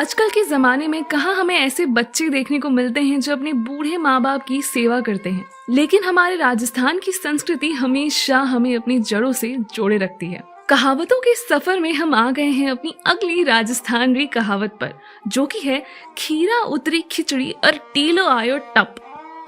आजकल के जमाने में कहाँ हमें ऐसे बच्चे देखने को मिलते हैं जो अपने बूढ़े माँ बाप की सेवा करते हैं, लेकिन हमारे राजस्थान की संस्कृति हमेशा हमें अपनी जड़ों से जोड़े रखती है। कहावतों के सफर में हम आ गए हैं अपनी अगली राजस्थानी कहावत पर, जो कि है खीरा उतरी खिचड़ी और टीलो आयो टप।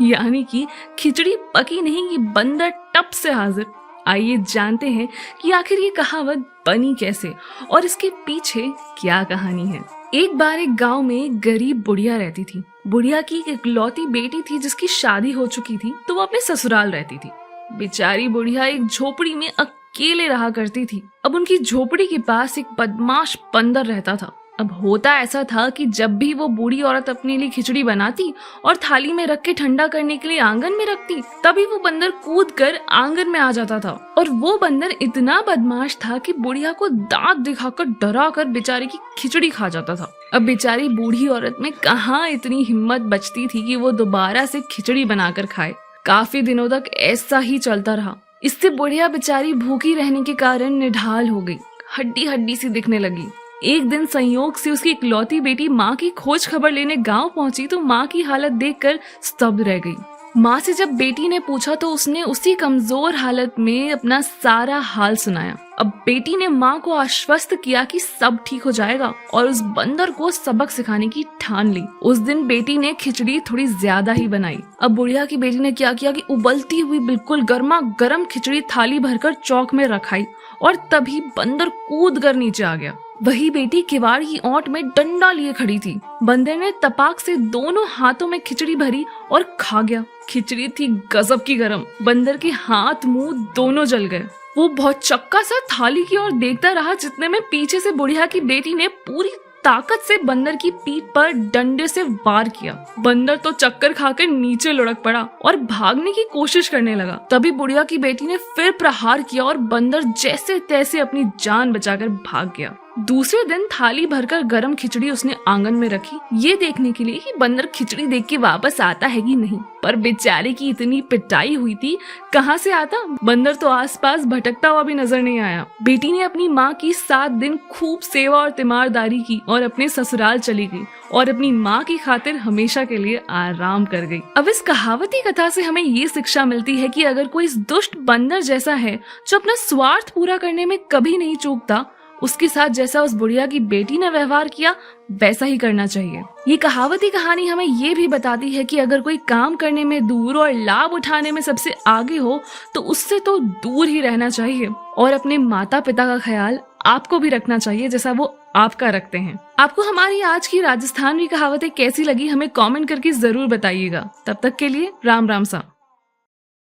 यानी कि खिचड़ी पकी नहीं कि बंदर टप से हाजिर। आइए जानते हैं कि आखिर ये कहावत बनी कैसे और इसके पीछे क्या कहानी है। एक बार एक गांव में एक गरीब बुढ़िया रहती थी। बुढ़िया की एक इकलौती बेटी थी जिसकी शादी हो चुकी थी, तो वो अपने ससुराल रहती थी। बेचारी बुढ़िया एक झोपड़ी में अकेले रहा करती थी। अब उनकी झोपड़ी के पास एक बदमाश बंदर रहता था। अब होता ऐसा था कि जब भी वो बूढ़ी औरत अपने लिए खिचड़ी बनाती और थाली में रख के ठंडा करने के लिए आंगन में रखती, तभी वो बंदर कूद कर आंगन में आ जाता था। और वो बंदर इतना बदमाश था कि बुढ़िया को दांत दिखाकर डरा कर बेचारी की खिचड़ी खा जाता था। अब बेचारी बूढ़ी औरत में कहाँ इतनी हिम्मत बचती थी कि वो दोबारा से खिचड़ी बनाकर खाए। काफी दिनों तक ऐसा ही चलता रहा। इससे बुढ़िया बेचारी भूखी रहने के कारण निढाल हो गई, हड्डी हड्डी सी दिखने लगी। एक दिन संयोग से उसकी इकलौती बेटी माँ की खोज खबर लेने गांव पहुंची तो माँ की हालत देखकर स्तब्ध रह गई। माँ से जब बेटी ने पूछा तो उसने उसी कमजोर हालत में अपना सारा हाल सुनाया। अब बेटी ने माँ को आश्वस्त किया कि सब ठीक हो जाएगा और उस बंदर को सबक सिखाने की ठान ली। उस दिन बेटी ने खिचड़ी थोड़ी ज्यादा ही बनाई। अब बुढ़िया की बेटी ने क्या किया कि उबलती हुई बिल्कुल गर्मा गर्म खिचड़ी थाली भरकर चौक में रखाई और तभी बंदर कूद कर नीचे आ गया। वही बेटी किवाड़ की ओट में डंडा लिए खड़ी थी। बंदर ने तपाक से दोनों हाथों में खिचड़ी भरी और खा गया। खिचड़ी थी गजब की गरम। बंदर के हाथ मुंह दोनों जल गए। वो बहुत चक्का सा थाली की ओर देखता रहा, जितने में पीछे से बुढ़िया की बेटी ने पूरी ताकत से बंदर की पीठ पर डंडे से वार किया। बंदर तो चक्कर खाकर नीचे लुढ़क पड़ा और भागने की कोशिश करने लगा। तभी बुढ़िया की बेटी ने फिर प्रहार किया और बंदर जैसे तैसे अपनी जान बचाकर भाग गया। दूसरे दिन थाली भरकर गरम खिचड़ी उसने आंगन में रखी, ये देखने के लिए कि बंदर खिचड़ी देख के वापस आता है कि नहीं। पर बेचारे की इतनी पिटाई हुई थी, कहाँ से आता। बंदर तो आसपास भटकता हुआ भी नजर नहीं आया। बेटी ने अपनी माँ की 7 दिन खूब सेवा और तीमारदारी की और अपने ससुराल चली गई और अपनी माँ की खातिर हमेशा के लिए आराम कर गई। अब इस कहावती कथा से हमें ये शिक्षा मिलती है कि अगर कोई इस दुष्ट बंदर जैसा है जो अपना स्वार्थ पूरा करने में कभी नहीं चूकता, उसके साथ जैसा उस बुढ़िया की बेटी ने व्यवहार किया वैसा ही करना चाहिए। ये कहावती कहानी हमें ये भी बताती है कि अगर कोई काम करने में दूर और लाभ उठाने में सबसे आगे हो तो उससे तो दूर ही रहना चाहिए और अपने माता पिता का ख्याल आपको भी रखना चाहिए जैसा वो आपका रखते हैं। आपको हमारी आज की राजस्थानी कहावतें कैसी लगी हमें कमेंट करके जरूर बताइएगा। तब तक के लिए राम राम सा।